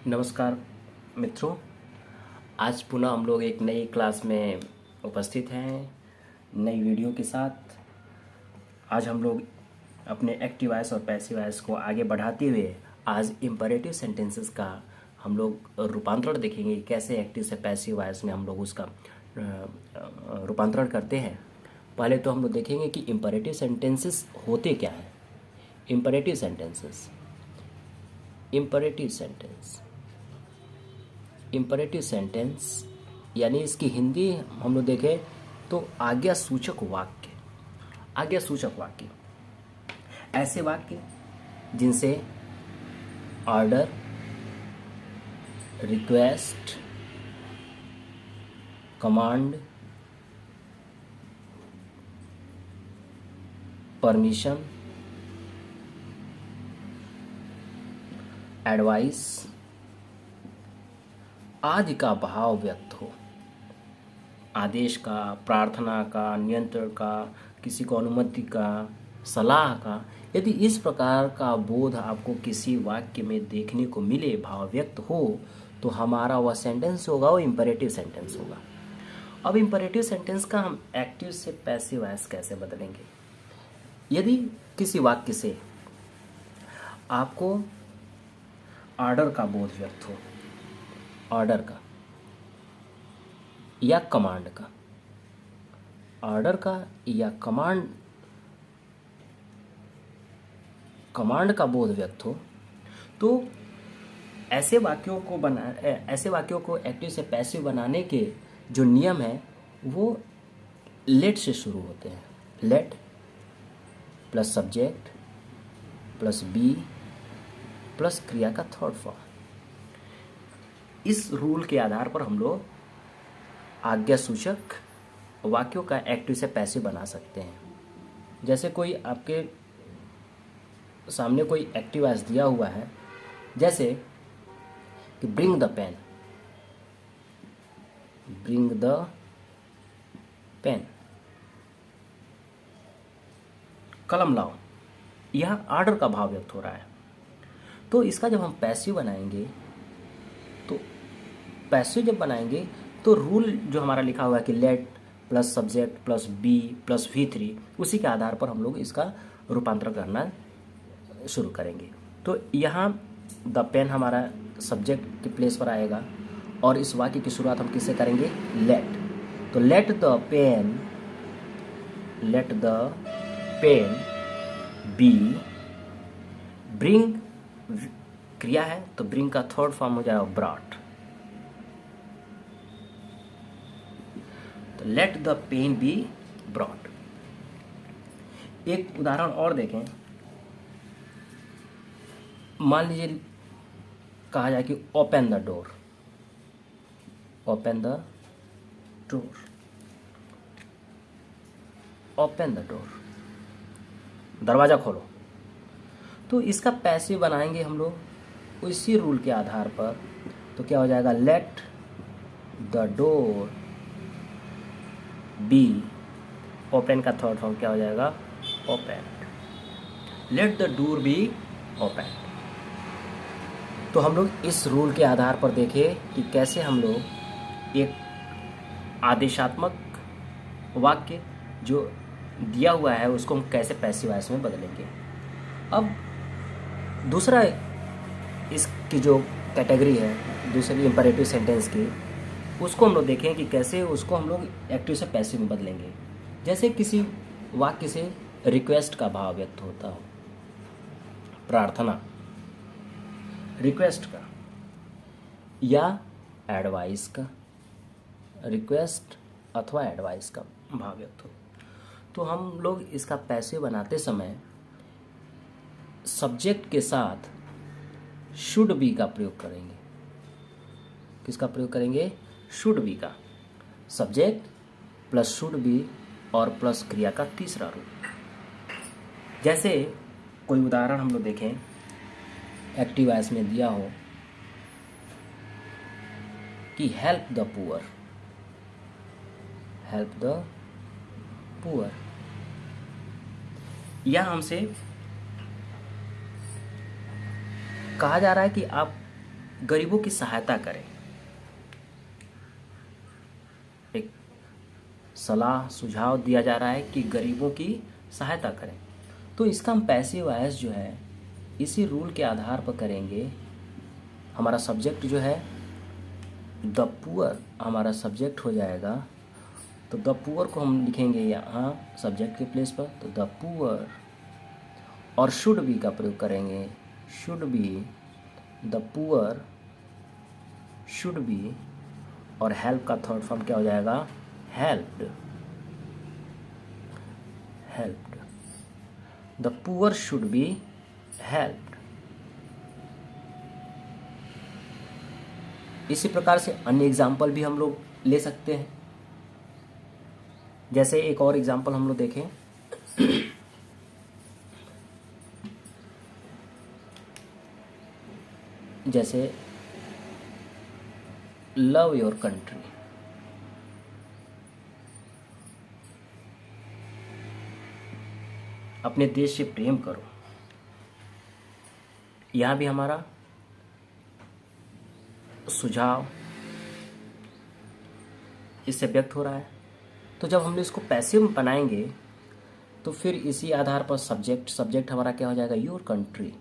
नमस्कार मित्रों। आज पुनः हम लोग एक नई क्लास में उपस्थित हैं नई वीडियो के साथ। आज हम लोग अपने एक्टिव वॉइस और पैसिव वॉइस को आगे बढ़ाते हुए आज इम्परेटिव सेंटेंसेस का हम लोग रूपांतरण देखेंगे। कैसे एक्टिव से पैसिव वॉइस में हम लोग उसका रूपांतरण करते हैं। पहले तो हम लोग देखेंगे कि इम्परेटिव सेंटेंसेस होते क्या हैं। Imperative sentences, imperative sentence, imperative sentence यानी इसकी हिंदी हम लोग देखें तो आज्ञा सूचक वाक्य। आज्ञा सूचक वाक्य ऐसे वाक्य जिनसे order, request, command, permission, advice आदि का भाव व्यक्त हो। आदेश का, प्रार्थना का, नियंत्रण का, किसी को अनुमति का, सलाह का, यदि इस प्रकार का बोध आपको किसी वाक्य में देखने को मिले, भाव व्यक्त हो, तो हमारा वह सेंटेंस होगा, वो इम्परेटिव सेंटेंस होगा। अब इम्परेटिव सेंटेंस का हम एक्टिव से पैसिव वॉइस कैसे बदलेंगे। यदि किसी वाक्य से आपको ऑर्डर का बोध व्यक्त हो, ऑर्डर का या कमांड का, ऑर्डर का या कमांड का बोध व्यक्त हो, तो ऐसे वाक्यों को एक्टिव से पैसिव बनाने के जो नियम है वो लेट से शुरू होते हैं। Let plus subject plus be plus क्रिया का थर्ड फॉर्म। इस रूल के आधार पर हम लोग आज्ञा सूचक वाक्यों का एक्टिव से पैसिव बना सकते हैं। जैसे कोई आपके सामने कोई एक्टिव वॉइस दिया हुआ है, जैसे कि bring the pen, bring the pen, कलम लाओ, यह ऑर्डर का भाव व्यक्त हो रहा है। तो इसका जब हम पैसिव बनाएंगे, तो पैसिव जब बनाएंगे तो रूल जो हमारा लिखा हुआ है कि let plus subject plus be plus V3, उसी के आधार पर हम लोग इसका रूपांतरण करना शुरू करेंगे। तो यहाँ द पेन हमारा सब्जेक्ट के प्लेस पर आएगा और इस वाक्य की शुरुआत हम किससे करेंगे, लेट। तो let the pen be, bring क्रिया है तो ब्रिंग का थर्ड फॉर्म हो जाएगा ब्रॉट। तो let the pen be brought. एक उदाहरण और देखें। मान लीजिए कहा जाए कि open the door, open the door, open the door, दरवाजा खोलो। तो इसका पैसिव बनाएंगे हम लोग उसी रूल के आधार पर। तो क्या हो जाएगा, let the door be, open का थर्ड फॉर्म क्या हो जाएगा, open. Let the door be open. तो हम लोग इस रूल के आधार पर देखें कि कैसे हम लोग एक आदेशात्मक वाक्य जो दिया हुआ है उसको हम कैसे पैसिव वॉइस में बदलेंगे। अब दूसरा इसकी जो कैटेगरी है दूसरी इम्परेटिव सेंटेंस की, उसको हम लोग देखें कि कैसे उसको हम लोग एक्टिव से पैसिव में बदलेंगे। जैसे किसी वाक्य से रिक्वेस्ट का भाव व्यक्त होता हो, प्रार्थना, रिक्वेस्ट का या एडवाइस का, रिक्वेस्ट अथवा एडवाइस का भाव व्यक्त हो, तो हम लोग इसका पैसिव बनाते समय सब्जेक्ट के साथ शुड बी का प्रयोग करेंगे। किसका प्रयोग करेंगे, शुड बी का। सब्जेक्ट प्लस शुड बी और प्लस क्रिया का तीसरा रूप। जैसे कोई उदाहरण हम लोग देखें, एक्टिव वॉइस में दिया हो कि help the poor, help the poor, या हमसे कहा जा रहा है कि आप गरीबों की सहायता करें। एक सलाह सुझाव दिया जा रहा है कि गरीबों की सहायता करें। तो इसका हम पैसिव वॉइस जो है इसी रूल के आधार पर करेंगे। हमारा सब्जेक्ट जो है द पुअर हमारा सब्जेक्ट हो जाएगा। तो द पुअर को हम लिखेंगे यहाँ सब्जेक्ट के प्लेस पर, तो द पुअर, और शुड बी का प्रयोग करेंगे। Should be, the poor should be, और हेल्प का थर्ड फॉर्म क्या हो जाएगा? Helped. Helped, the poor should be helped. इसी प्रकार से अन्य एग्जाम्पल भी हम लोग ले सकते हैं। जैसे एक और एग्जाम्पल हम लोग देखें, जैसे लव योर कंट्री। अपने देश से प्रेम करो। यहां भी हमारा सुझाव इससे व्यक्त हो रहा है। तो जब हम इसको पैसिव बनाएंगे तो फिर इसी आधार पर सब्जेक्ट हमारा क्या हो जाएगा? Your country.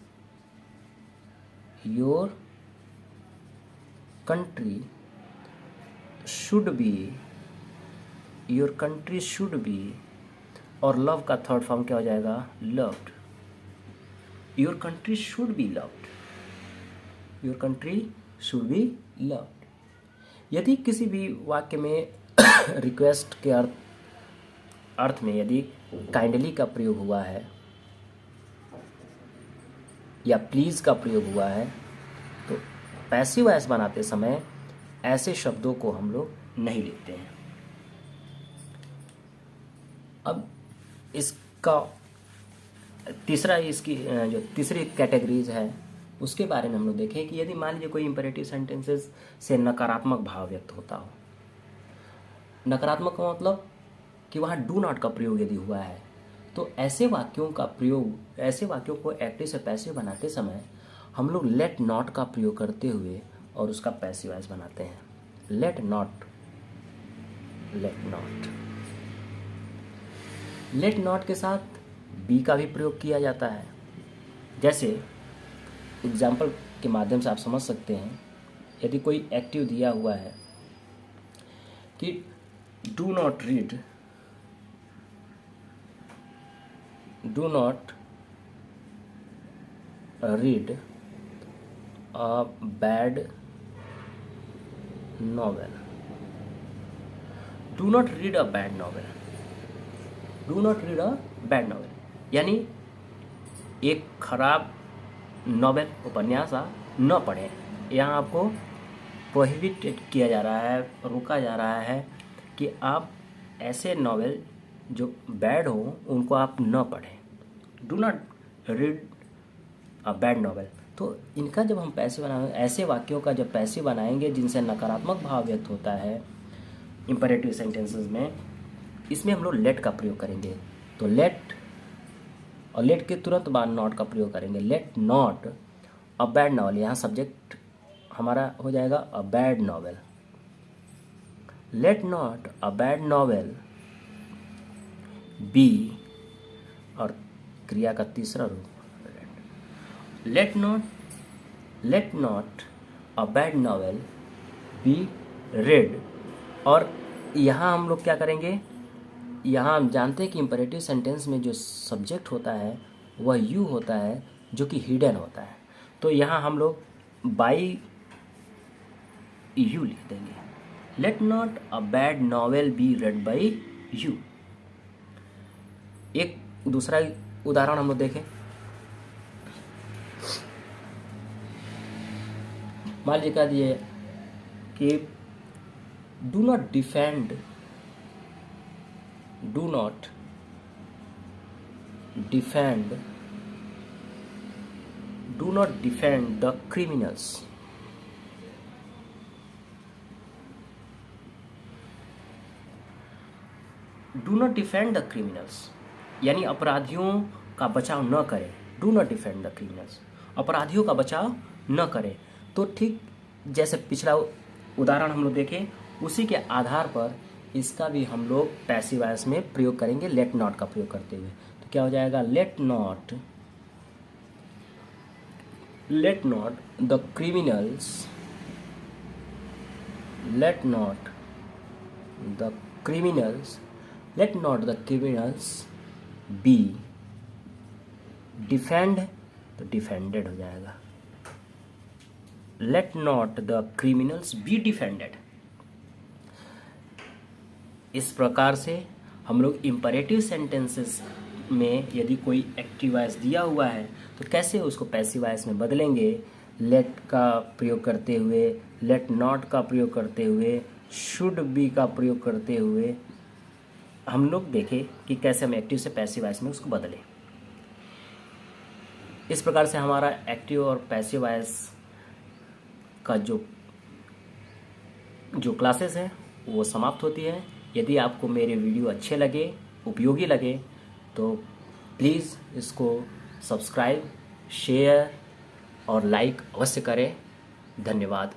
Your country should be, your country should be, और लव का थर्ड फॉर्म क्या हो जाएगा? Loved. Your country should be loved. Your country should be loved. यदि किसी भी वाक्य में रिक्वेस्ट के अर्थ में यदि काइंडली का प्रयोग हुआ है या प्लीज का प्रयोग हुआ है, तो पैसिव वॉइस बनाते समय ऐसे शब्दों को हम लोग नहीं लिखते हैं। अब इसका इसकी जो तीसरी कैटेगरीज है उसके बारे में हम लोग देखें कि यदि मान लीजिए कोई इंपेरेटिव सेंटेंसेस से नकारात्मक भाव व्यक्त होता हो। नकारात्मक का मतलब कि वहाँ डू नॉट का प्रयोग यदि हुआ है, तो ऐसे वाक्यों को एक्टिव से पैसिव बनाते समय हम लोग लेट नॉट का प्रयोग करते हुए और उसका पैसिव वॉइस बनाते हैं। Let not. लेट नॉट के साथ बी का भी प्रयोग किया जाता है। जैसे एग्जाम्पल के माध्यम से आप समझ सकते हैं, यदि कोई एक्टिव दिया हुआ है कि do not read a bad novel. Do not read a bad novel. Do not read a bad novel यानी एक खराब नॉवेल उपन्यास आप न पढ़ें। यहाँ आपको प्रोहिबिट किया जा रहा है, रोका जा रहा है कि आप ऐसे नॉवेल जो बैड हो उनको आप न पढ़ें। Do not read a bad novel. तो इनका जब हम पैसिव बनाएंगे, ऐसे वाक्यों का जब पैसिव बनाएंगे जिनसे नकारात्मक भाव व्यक्त होता है इंपेरेटिव सेंटेंसेस में, इसमें हम लोग लेट का प्रयोग करेंगे। तो लेट, और लेट के तुरंत बाद नॉट का प्रयोग करेंगे। Let not a bad novel, यहाँ सब्जेक्ट हमारा हो जाएगा a bad novel. Let not a bad novel be, और क्रिया का तीसरा रूप let not a bad novel be read. और यहाँ हम लोग क्या करेंगे? यहाँ हम जानते हैं कि इंपेरेटिव सेंटेंस में जो सब्जेक्ट होता है वह यू होता है, जो कि हिडन होता है। तो यहाँ हम लोग बाई यू लिख देंगे। Let not a bad novel be read by you. एक दूसरा उदाहरण हम लोग देखें। मान लीजिए कह दिए कि do not defend the criminals. Do not defend the criminals यानी अपराधियों का बचाव न करें। Do not defend the criminals, अपराधियों का बचाव न करें। तो ठीक जैसे पिछला उदाहरण हम लोग देखे, उसी के आधार पर इसका भी हम लोग पैसिव वॉइस में प्रयोग करेंगे लेट नॉट का प्रयोग करते हुए। तो क्या हो जाएगा, let not the criminals, let not the criminals be defend, तो डिफेंडेड हो जाएगा, let not the criminals be defended. इस प्रकार से हम लोग इम्परेटिव सेंटेंसेस में यदि कोई एक्टिव वॉइस दिया हुआ है तो कैसे उसको पैसिव वॉइस में बदलेंगे, लेट का प्रयोग करते हुए, लेट नॉट का प्रयोग करते हुए, शुड बी का प्रयोग करते हुए हम लोग देखें कि कैसे हम एक्टिव से पैसिव वॉइस में उसको बदलें। इस प्रकार से हमारा एक्टिव और पैसिव वॉइस का जो क्लासेस है वो समाप्त होती है। यदि आपको मेरे वीडियो अच्छे लगे, उपयोगी लगे, तो प्लीज़ इसको सब्सक्राइब, शेयर और लाइक अवश्य करें। धन्यवाद।